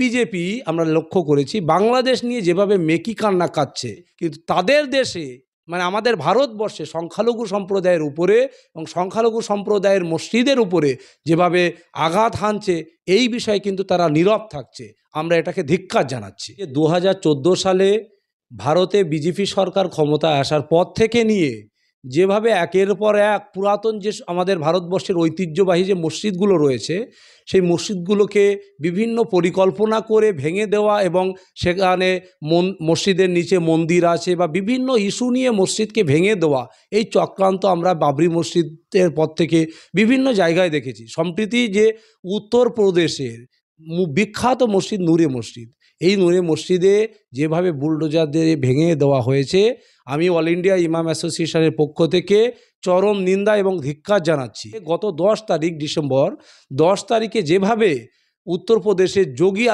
BJP আমরা লক্ষ্য করেছি বাংলাদেশ নিয়ে যেভাবে মেকি কান্না কাচ্ছে, কিন্তু তাদের দেশে মানে আমাদের ভারতবর্ষে সংখ্যালঘু সম্প্রদায়ের উপরে এবং সংখ্যালঘু সম্প্রদায়ের মসজিদের উপরে যেভাবে আঘাত হানছে, এই বিষয়ে কিন্তু তারা নীরব থাকছে। আমরা এটাকে ধিক্কার জানাচ্ছি। 2014 সালে ভারতে বিজেপি সরকার ক্ষমতায় আসার পর থেকে নিয়ে যেভাবে একের পর এক পুরাতন যে আমাদের ভারতবর্ষের ঐতিহ্যবাহী যে মসজিদগুলো রয়েছে, সেই মসজিদগুলোকে বিভিন্ন পরিকল্পনা করে ভেঙে দেওয়া এবং সেখানে মসজিদের নিচে মন্দির আছে বা বিভিন্ন ইস্যু নিয়ে মসজিদকে ভেঙে দেওয়া, এই চক্রান্ত আমরা বাবরি মসজিদের পর থেকে বিভিন্ন জায়গায় দেখেছি। সম্প্রতি যে উত্তরপ্রদেশের বিখ্যাত মসজিদ নূরে মসজিদ, এই নূরে মসজিদে যেভাবে বুলডোজার দিয়ে ভেঙে দেওয়া হয়েছে, আমি অল ইন্ডিয়া ইমাম অ্যাসোসিয়েশনের পক্ষ থেকে চরম নিন্দা এবং ধিক্কার জানাচ্ছি। গত 10 তারিখ ডিসেম্বর 10 তারিখে যেভাবে উত্তরপ্রদেশের যোগী